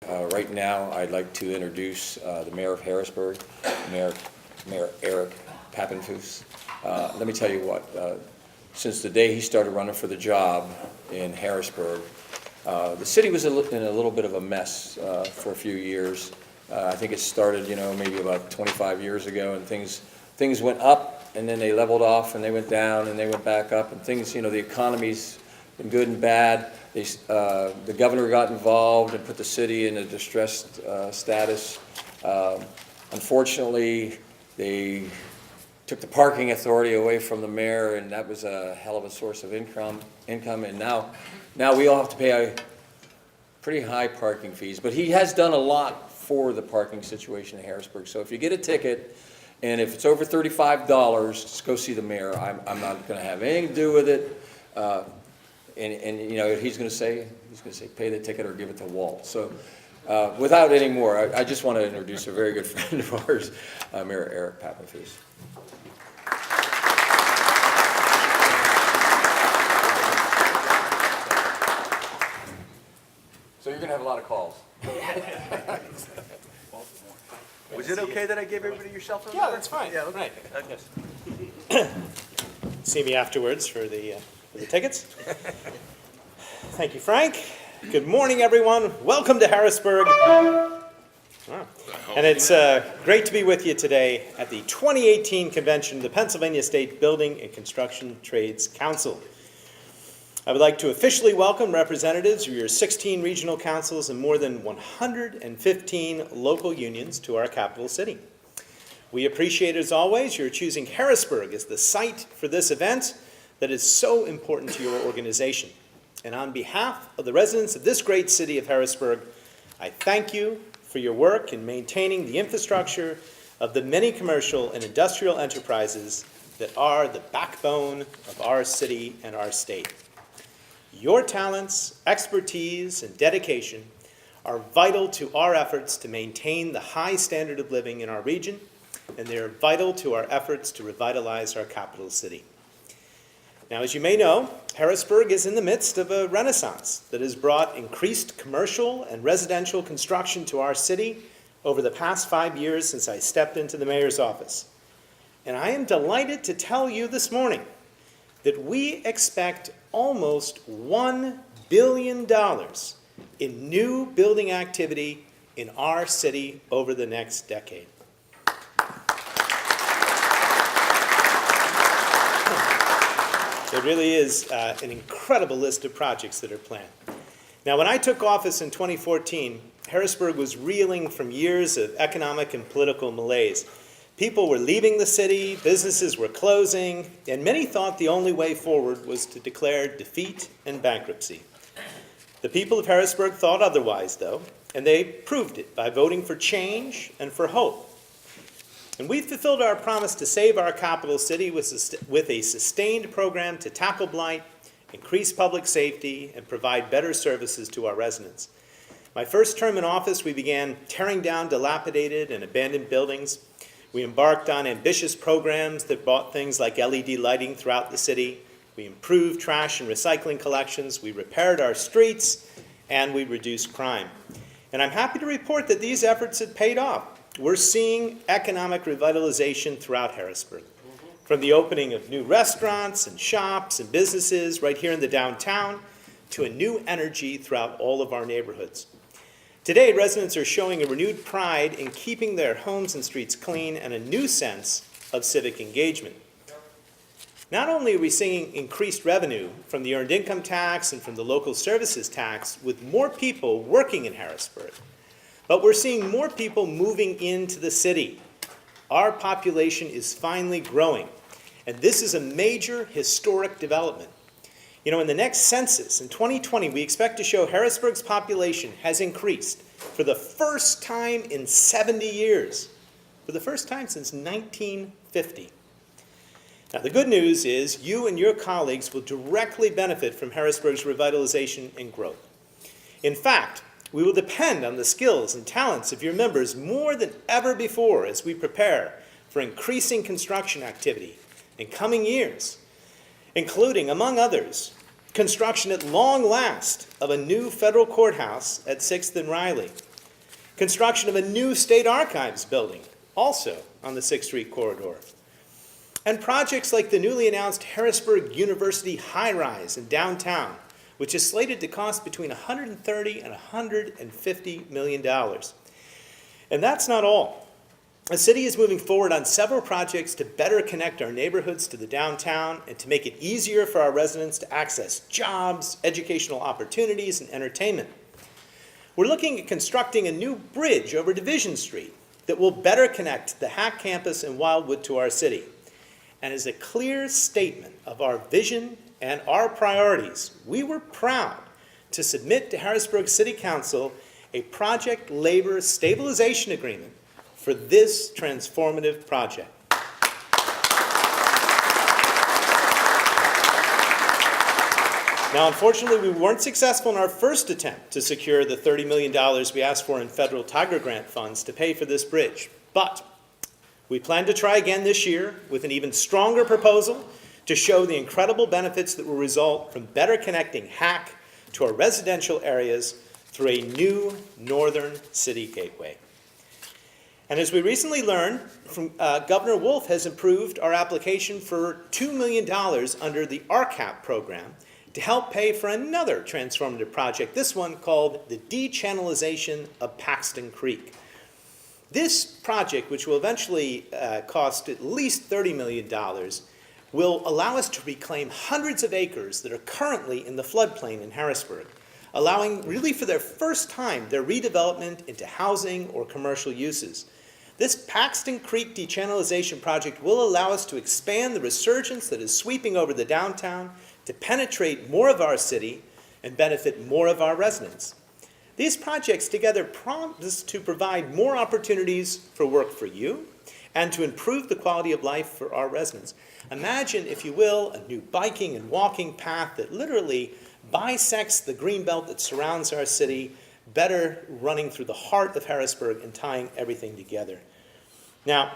Right now, I'd like to introduce the Mayor of Harrisburg, Mayor Eric Papenfuss. Let me tell you what, since the day he started running for the job in Harrisburg, the city was in a little bit of a mess for a few years. I think it started, maybe about 25 years ago, and things went up, and then they leveled off, and they went down, and they went back up, and things, the economy's been good and bad. The governor got involved and put the city in a distressed status. Unfortunately, they took the parking authority away from the mayor, and that was a hell of a source of income. And now we all have to pay pretty high parking fees. But he has done a lot for the parking situation in Harrisburg. So if you get a ticket, and if it's over $35, just go see the mayor. I'm not going to have anything to do with it. And he's going to say, pay the ticket or give it to Walt. So without any more, I just want to introduce a very good friend of ours, Mayor Eric Papenfuss. So you're going to have a lot of calls. Was it okay that I gave everybody your cell phone? Yeah, that's fine. Yeah, okay. Right. Yes. See me afterwards for the tickets. Thank you, Frank. Good morning, everyone. Welcome to Harrisburg. Wow. And it's great to be with you today at the 2018 convention of the Pennsylvania State Building and Construction Trades Council. I would like to officially welcome representatives of your 16 regional councils and more than 115 local unions to our capital city. We appreciate, as always, your choosing Harrisburg as the site for this event that is so important to your organization. And on behalf of the residents of this great city of Harrisburg, I thank you for your work in maintaining the infrastructure of the many commercial and industrial enterprises that are the backbone of our city and our state. Your talents, expertise, and dedication are vital to our efforts to maintain the high standard of living in our region, and they are vital to our efforts to revitalize our capital city. Now, as you may know, Harrisburg is in the midst of a renaissance that has brought increased commercial and residential construction to our city over the past 5 years since I stepped into the mayor's office. And I am delighted to tell you this morning that we expect almost $1 billion in new building activity in our city over the next decade. It really is an incredible list of projects that are planned. Now, when I took office in 2014, Harrisburg was reeling from years of economic and political malaise. People were leaving the city, businesses were closing, and many thought the only way forward was to declare defeat and bankruptcy. The people of Harrisburg thought otherwise, though, and they proved it by voting for change and for hope. And we've fulfilled our promise to save our capital city with a sustained program to tackle blight, increase public safety, and provide better services to our residents. My first term in office, we began tearing down dilapidated and abandoned buildings. We embarked on ambitious programs that brought things like LED lighting throughout the city. We improved trash and recycling collections. We repaired our streets, and we reduced crime. And I'm happy to report that these efforts have paid off. We're seeing economic revitalization throughout Harrisburg, from the opening of new restaurants and shops and businesses right here in the downtown to a new energy throughout all of our neighborhoods. Today, residents are showing a renewed pride in keeping their homes and streets clean and a new sense of civic engagement. Not only are we seeing increased revenue from the earned income tax and from the local services tax with more people working in Harrisburg, but we're seeing more people moving into the city. Our population is finally growing, and this is a major historic development. In the next census, in 2020, we expect to show Harrisburg's population has increased for the first time in 70 years, for the first time since 1950. Now, the good news is you and your colleagues will directly benefit from Harrisburg's revitalization and growth. In fact, we will depend on the skills and talents of your members more than ever before as we prepare for increasing construction activity in coming years, including, among others, construction at long last of a new federal courthouse at 6th and Riley, Construction of a new state archives building, also on the 6th Street corridor. And projects like the newly announced Harrisburg University high-rise in downtown, which is slated to cost between $130 and $150 million. And that's not all. The city is moving forward on several projects to better connect our neighborhoods to the downtown and to make it easier for our residents to access jobs, educational opportunities, and entertainment. We're looking at constructing a new bridge over Division Street that will better connect the Hack campus in Wildwood to our city. And as a clear statement of our vision and our priorities, we were proud to submit to Harrisburg City Council a project labor stabilization agreement for this transformative project. Now, unfortunately, we weren't successful in our first attempt to secure the $30 million we asked for in federal Tiger Grant funds to pay for this bridge. But we plan to try again this year with an even stronger proposal to show the incredible benefits that will result from better connecting Hack to our residential areas through a new northern city gateway. And as we recently learned, Governor Wolf has approved our application for $2 million under the RCAP program to help pay for another transformative project, this one called the Dechannelization of Paxton Creek. This project, which will eventually cost at least $30 million, will allow us to reclaim hundreds of acres that are currently in the floodplain in Harrisburg, allowing, really for their first time, their redevelopment into housing or commercial uses. This Paxton Creek Dechannelization project will allow us to expand the resurgence that is sweeping over the downtown, to penetrate more of our city and benefit more of our residents. These projects together promise to provide more opportunities for work for you and to improve the quality of life for our residents. Imagine, if you will, a new biking and walking path that literally bisects the green belt that surrounds our city, better running through the heart of Harrisburg and tying everything together. Now,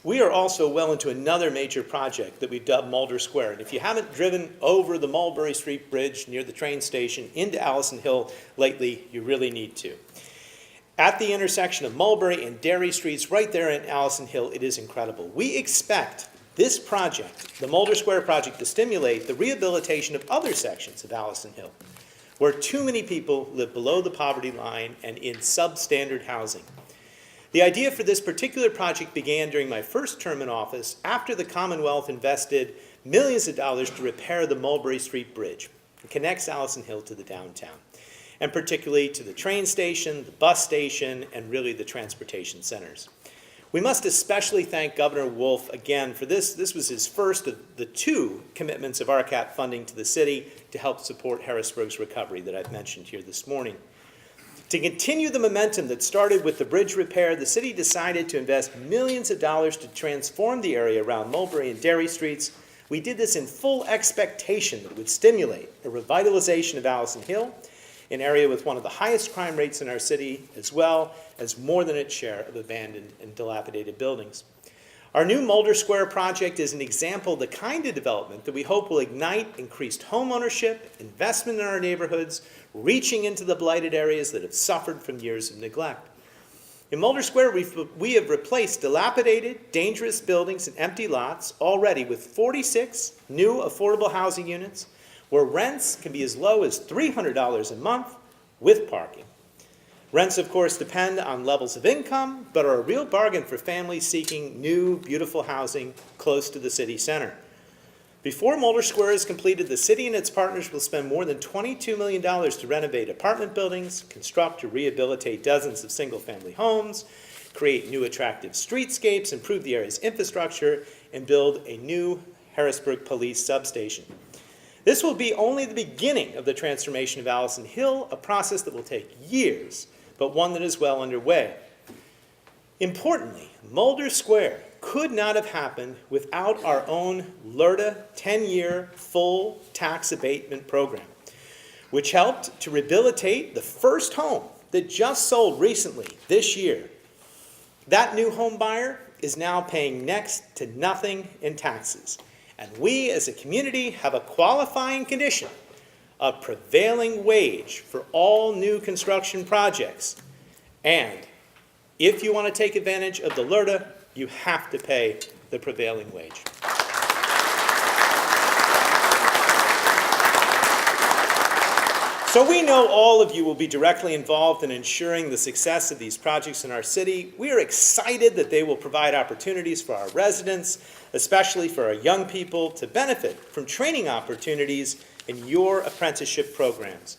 we are also well into another major project that we've dubbed Mulder Square. And if you haven't driven over the Mulberry Street Bridge near the train station into Allison Hill lately, you really need to. At the intersection of Mulberry and Dairy Streets, right there in Allison Hill, it is incredible. We expect this project, the Mulder Square project, to stimulate the rehabilitation of other sections of Allison Hill, where too many people live below the poverty line and in substandard housing. The idea for this particular project began during my first term in office after the Commonwealth invested millions of dollars to repair the Mulberry Street Bridge. It connects Allison Hill to the downtown, and particularly to the train station, the bus station, and really the transportation centers. We must especially thank Governor Wolf again for this. This was his first of the two commitments of RCAP funding to the city to help support Harrisburg's recovery that I've mentioned here this morning. To continue the momentum that started with the bridge repair, the city decided to invest millions of dollars to transform the area around Mulberry and Dairy Streets. We did this in full expectation that it would stimulate a revitalization of Allison Hill, an area with one of the highest crime rates in our city, as well as more than its share of abandoned and dilapidated buildings. Our new Mulder Square project is an example of the kind of development that we hope will ignite increased home ownership, investment in our neighborhoods, reaching into the blighted areas that have suffered from years of neglect. In Mulder Square, we have replaced dilapidated, dangerous buildings and empty lots already with 46 new affordable housing units where rents can be as low as $300 a month with parking. Rents, of course, depend on levels of income, but are a real bargain for families seeking new, beautiful housing close to the city center. Before Mulder Square is completed, the city and its partners will spend more than $22 million to renovate apartment buildings, construct or rehabilitate dozens of single-family homes, create new attractive streetscapes, improve the area's infrastructure, and build a new Harrisburg police substation. This will be only the beginning of the transformation of Allison Hill, a process that will take years, but one that is well underway. Importantly, Mulder Square could not have happened without our own LRTA 10-year full tax abatement program, which helped to rehabilitate the first home that just sold recently this year. That new home buyer is now paying next to nothing in taxes. And we as a community have a qualifying condition of prevailing wage for all new construction projects. And if you want to take advantage of the LRTA, you have to pay the prevailing wage. So we know all of you will be directly involved in ensuring the success of these projects in our city. We are excited that they will provide opportunities for our residents, especially for our young people, to benefit from training opportunities in your apprenticeship programs.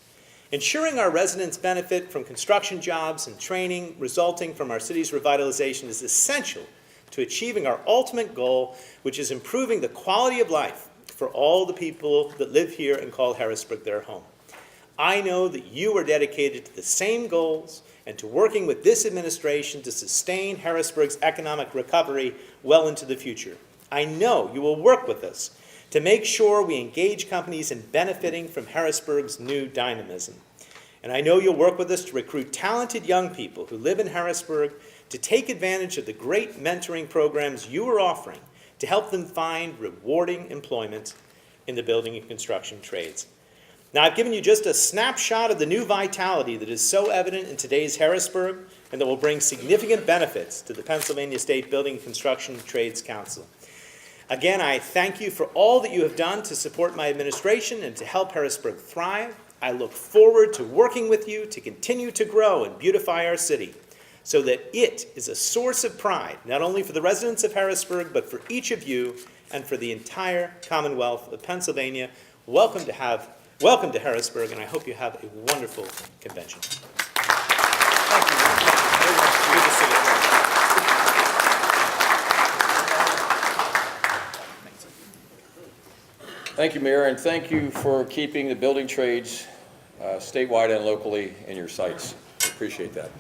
Ensuring our residents benefit from construction jobs and training resulting from our city's revitalization is essential to achieving our ultimate goal, which is improving the quality of life for all the people that live here and call Harrisburg their home. I know that you are dedicated to the same goals and to working with this administration to sustain Harrisburg's economic recovery well into the future. I know you will work with us to make sure we engage companies in benefiting from Harrisburg's new dynamism. And I know you'll work with us to recruit talented young people who live in Harrisburg to take advantage of the great mentoring programs you are offering to help them find rewarding employment in the building and construction trades. Now, I've given you just a snapshot of the new vitality that is so evident in today's Harrisburg and that will bring significant benefits to the Pennsylvania State Building and Construction Trades Council. Again, I thank you for all that you have done to support my administration and to help Harrisburg thrive. I look forward to working with you to continue to grow and beautify our city so that it is a source of pride, not only for the residents of Harrisburg, but for each of you and for the entire Commonwealth of Pennsylvania. Welcome to Harrisburg, and I hope you have a wonderful convention. Thank you. Good to see you. Thank you, Mayor, and thank you for keeping the building trades statewide and locally in your sights. Appreciate that.